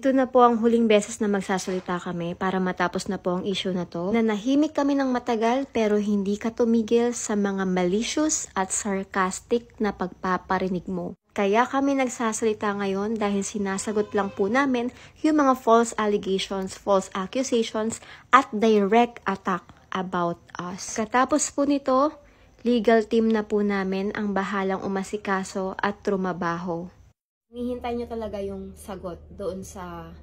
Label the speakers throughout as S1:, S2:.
S1: Ito na po ang huling beses na magsasalita kami para matapos na po ang issue na to. Nanahimik kami ng matagal pero hindi ka tumigil sa mga malicious at sarcastic na pagpaparinig mo. Kaya kami nagsasalita ngayon dahil sinasagot lang po namin yung mga false allegations, false accusations at direct attack about us. Katapos po nito, legal team na po namin ang bahalang umasikaso at trumabaho. Hinihintay nyo talaga yung sagot doon sa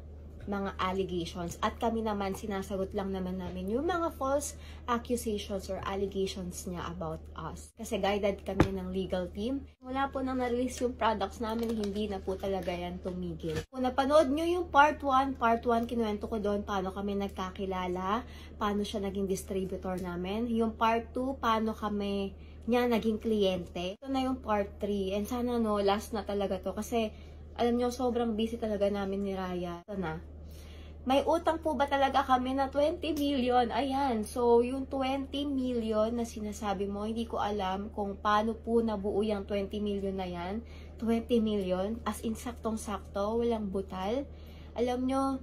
S1: mga allegations. At kami naman, sinasagot lang naman namin yung mga false accusations or allegations niya about us. Kasi guided kami ng legal team. Wala po nang na-release yung products namin, hindi na po talaga yan tumigil. Kung napanood nyo yung part 1, kinuwento ko doon paano kami nagkakilala, paano siya naging distributor namin. Yung part 2, paano kami niya naging kliyente. Ito na yung part 3. And sana last na talaga to. Kasi, alam nyo, sobrang busy talaga namin ni Raya. Ito na. May utang po ba talaga kami na 20 million? Ayan. So, yung 20 million na sinasabi mo, hindi ko alam kung paano po nabuo yung 20 million na yan. 20 million. As in, saktong-sakto. Walang butal. Alam nyo,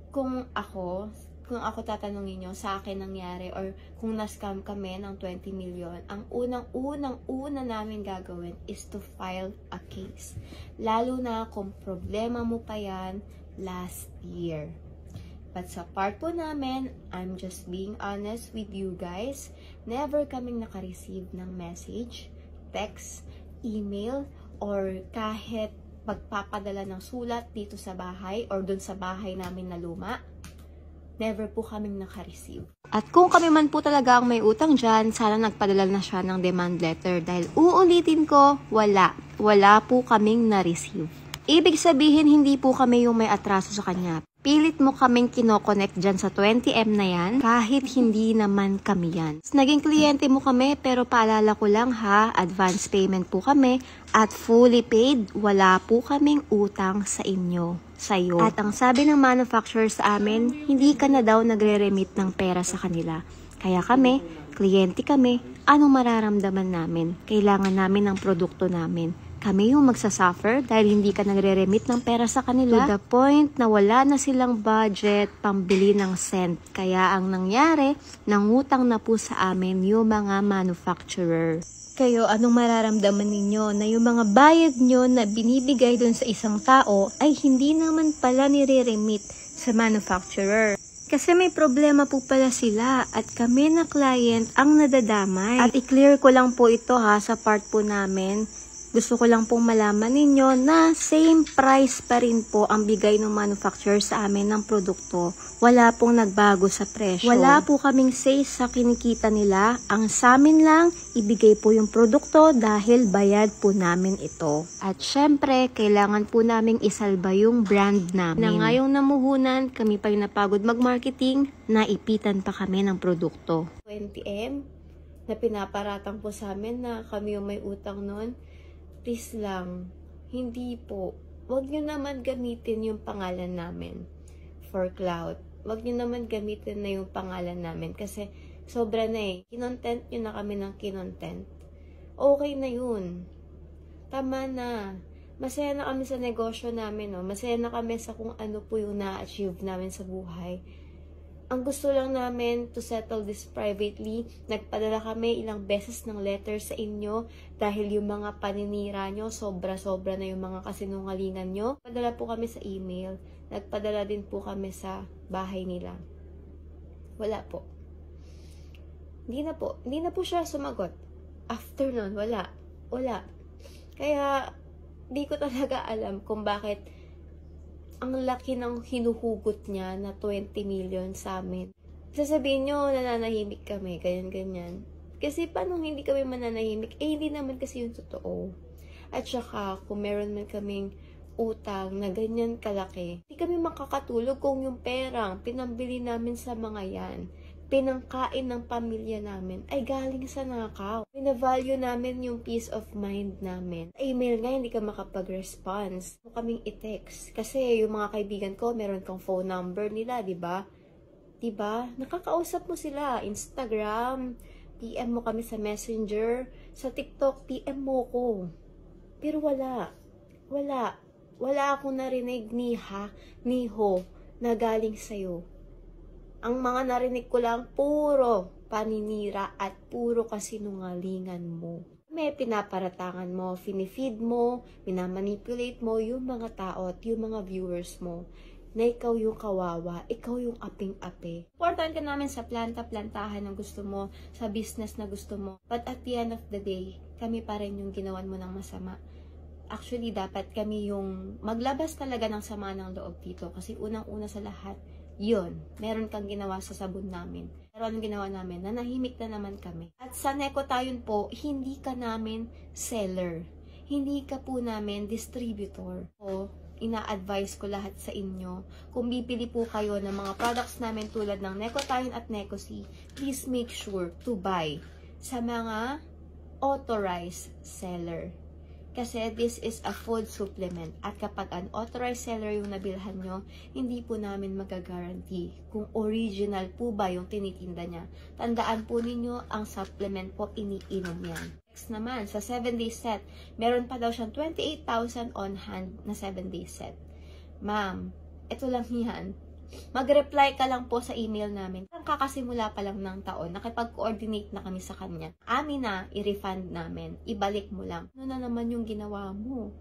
S1: kung ako tatanungin nyo, sa akin nangyari, or kung na-scam kami ng 20 million, ang unang namin gagawin is to file a case. Lalo na kung problema mo pa yan last year. But sa part po namin, I'm just being honest with you guys, never kaming nakareceive ng message, text, email, or kahit pagpapadala ng sulat dito sa bahay or dun sa bahay namin na luma. Never po kaming naka-receive. At kung kami man po talaga ang may utang dyan, sana nagpadala na siya ng demand letter. Dahil uulitin ko, wala po kaming na-receive. Ibig sabihin, hindi po kami yung may atraso sa kanya. Pilit mo kaming kinoconnect dyan sa 20M na yan, kahit hindi naman kami yan. Naging kliyente mo kami, pero paalala ko lang ha, advance payment po kami, at fully paid, wala po kaming utang sa inyo, sa'yo. At ang sabi ng manufacturer sa amin, hindi ka na daw nagre-remit ng pera sa kanila. Kaya kami, kliyente kami, anong mararamdaman namin? Kailangan namin ng produkto namin. Kami yung magsasuffer dahil hindi ka nagre-remit ng pera sa kanila. To the point na wala na silang budget pambili ng scent. Kaya ang nangyari, nangutang na po sa amin yung mga manufacturer. Kayo, anong mararamdaman ninyo na yung mga bayad nyo na binibigay dun sa isang tao ay hindi naman pala nire-remit sa manufacturer? Kasi may problema po pala sila at kami na client ang nadadamay. At i-clear ko lang po ito ha sa part po namin. Gusto ko lang pong malaman ninyo na same price pa rin po ang bigay ng manufacturer sa amin ng produkto. Wala pong nagbago sa presyo. Wala po kaming say sa kinikita nila. Ang sa amin lang, ibigay po yung produkto dahil bayad po namin ito. At syempre, kailangan po naming isalba yung brand namin. Na ngayong namuhunan, kami pa yung napagod mag-marketing, naipitan pa kami ng produkto. 20M na pinaparatang po sa amin na kami yung may utang nun. Please lang, hindi po. Huwag nyo naman gamitin yung pangalan namin for clout. Huwag nyo naman gamitin na yung pangalan namin kasi sobra na eh. Kinontent nyo na kami ng kinontent. Okay na yun. Tama na. Masaya na kami sa negosyo namin. No? Masaya na kami sa kung ano po yung na-achieve namin sa buhay. Ang gusto lang namin to settle this privately, nagpadala kami ilang beses ng letter sa inyo dahil yung mga paninira nyo, sobra-sobra na yung mga kasinungalingan nyo. Nagpadala po kami sa email, nagpadala din po kami sa bahay nila. Wala po. Hindi na po siya sumagot. After nun, wala. Kaya, di ko talaga alam kung bakit ang laki ng hinuhugot niya na 20 million sa amin. Sasabihin nyo, nananahimik kami, ganyan-ganyan. Kasi paano hindi kami mananahimik? Hindi naman kasi yung totoo. At saka, kung meron man kaming utang na ganyan kalaki, hindi kami makakatulog kung yung perang pinambili namin sa mga yan, pinangkain ng pamilya namin, ay galing sa nakaw. Pinavalue namin yung peace of mind namin. Email nga, hindi ka makapag-response. Huwag kaming i-text. Kasi yung mga kaibigan ko, meron kang phone number nila, diba? Nakakausap mo sila. Instagram, PM mo kami sa Messenger. Sa TikTok, PM mo ko. Pero wala. Wala akong narinig ni ha, ni ho na galing sa'yo. Ang mga narinig ko lang puro paninira at puro kasinungalingan mo. May pinaparatangan mo, finifeed mo, minamanipulate mo yung mga tao at yung mga viewers mo na ikaw yung kawawa, ikaw yung aping-ape. Supportan ka namin sa planta-plantahan ng gusto mo, sa business na gusto mo. But at the end of the day, kami pa rin yung ginawan mo ng masama. Actually, dapat kami yung maglabas talaga ng sama ng loob dito. Kasi unang-una sa lahat, yun, meron kang ginawa sa sabon namin. Pero anong ginawa namin? Nanahimik na naman kami. At sa Necotayon po, hindi ka namin seller. Hindi ka po namin distributor. O, ina-advise ko lahat sa inyo. Kung bibili po kayo ng mga products namin tulad ng Necotayon at Necosi, please make sure to buy sa mga authorized seller. Kasi this is a food supplement. At kapag unauthorized seller yung nabilhan nyo, hindi po namin magagaranti kung original po ba yung tinitinda niya. Tandaan po ninyo, ang supplement po iniinom yan. Next naman, sa 7-day set, meron pa daw siyang 28,000 on hand na 7-day set. Ma'am, ito lang yan. Mag-reply ka lang po sa email namin. Kakasimula pa lang ng taon, nakipag-coordinate na kami sa kanya. Amin na, i-refund namin. Ibalik mo lang. Ano na naman yung ginawa mo?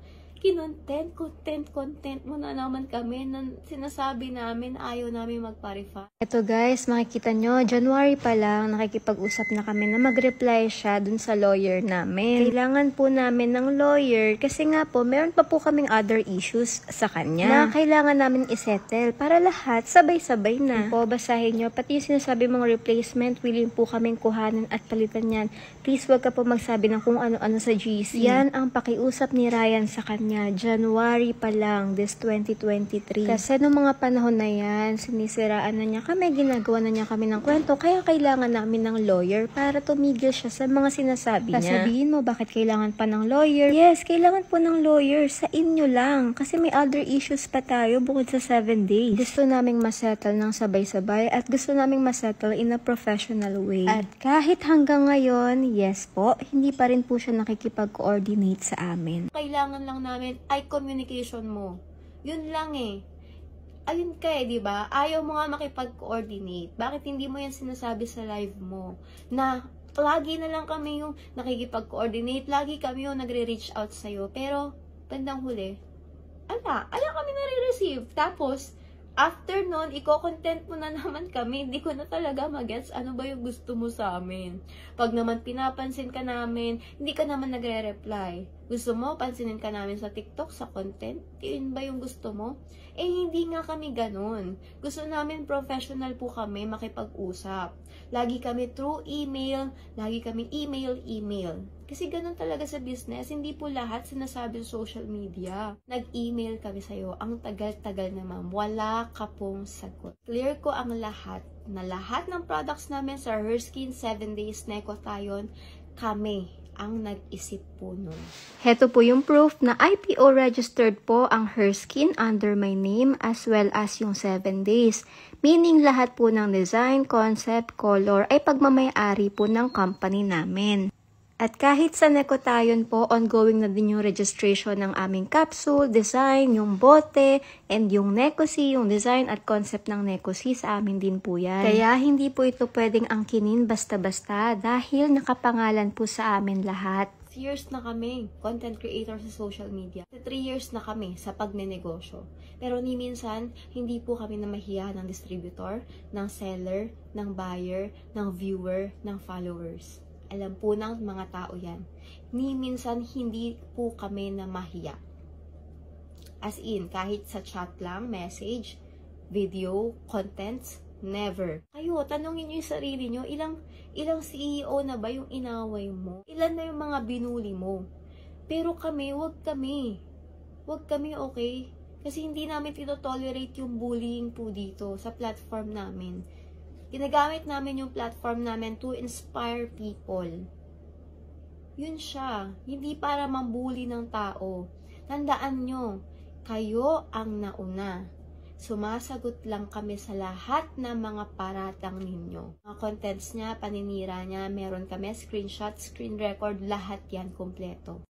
S1: Content mo na naman kami na sinasabi namin ayaw namin magpa-refund. Ito guys, makikita nyo, January pa lang, nakikipag-usap na kami na mag-reply siya dun sa lawyer namin. Kailangan po namin ng lawyer kasi nga po, meron pa po kaming other issues sa kanya na kailangan namin isettle para lahat sabay-sabay na. Po, basahin nyo, pati yung sinasabi mong replacement, willing po kaming kuhanin at palitan yan. Please, wag ka po magsabi ng kung ano-ano sa GC. Yan ang pakiusap ni Ryan sa kanya. January pa lang, this 2023. Kasi nung mga panahon na yan, sinisiraan na niya kami, ginagawa na niya kami ng kwento, kaya kailangan namin ng lawyer para tumigil siya sa mga sinasabi niya. Sasabihin mo, bakit kailangan pa ng lawyer? Yes, kailangan po ng lawyer sa inyo lang. Kasi may other issues pa tayo bukod sa 7 days. Gusto naming masettle ng sabay-sabay at gusto naming masettle in a professional way. At kahit hanggang ngayon, yes po, hindi pa rin po siya nakikipag-coordinate sa amin. Kailangan lang namin ay communication mo. Yun lang eh. Ayun ka eh, di ba? Ayaw mo nga makipag-coordinate. Bakit hindi mo yan sinasabi sa live mo? Na lagi na lang kami yung nakikipag-coordinate, lagi kami yung nagre-reach out sa'yo. Pero, bandang huli, ala kami nare-receive. Tapos, after nun, iko-content mo na naman kami. Hindi ko na talaga magets ano ba yung gusto mo sa amin. Pag naman pinapansin ka namin, hindi ka naman nagre-reply. Gusto mo, pansinin ka namin sa TikTok, sa content? Yun ba yung gusto mo? Eh, hindi nga kami ganun. Gusto namin professional po kami makipag-usap. Lagi kami through email, lagi kami email. Kasi ganun talaga sa business, hindi po lahat sinasabi sa social media. Nag-email kami sa'yo, ang tagal-tagal na ma'am, wala ka pong sagot. Clear ko ang lahat, na lahat ng products namin sa Herskin 7 Days Necotayon, kami ang nag-isip po nun. Heto po yung proof na IPO registered po ang Herskin under my name as well as yung 7 days. Meaning lahat po ng design, concept, color ay pagmamay-ari po ng company namin. At kahit sa Necotayon po, ongoing na din yung registration ng aming capsule, design, yung bote, and yung Necosi, yung design at concept ng Necosi sa amin din po yan. Kaya hindi po ito pwedeng angkinin basta-basta dahil nakapangalan po sa amin lahat. 6 years na kami, content creator sa social media. 3 years na kami sa pagnenegosyo. Pero ni minsan, hindi po kami namahiya ng distributor, ng seller, ng buyer, ng viewer, ng followers. Alam po ng mga tao yan. Ni minsan, hindi po kami namahiya. As in, kahit sa chat lang, message, video, contents, never. Kayo, tanungin nyo yung sarili nyo, ilang CEO na ba yung inaway mo? Ilan na yung mga binuli mo? Pero kami, wag kami. Wag kami, okay? Kasi hindi namin tito-tolerate yung bullying po dito sa platform namin. Ginagamit namin yung platform namin to inspire people. Yun siya. Hindi para mambuli ng tao. Tandaan nyo, kayo ang nauna. Sumasagot lang kami sa lahat ng mga paratang ninyo. Mga contents niya, paninira niya, meron kami screenshot, screen record, lahat yan kompleto.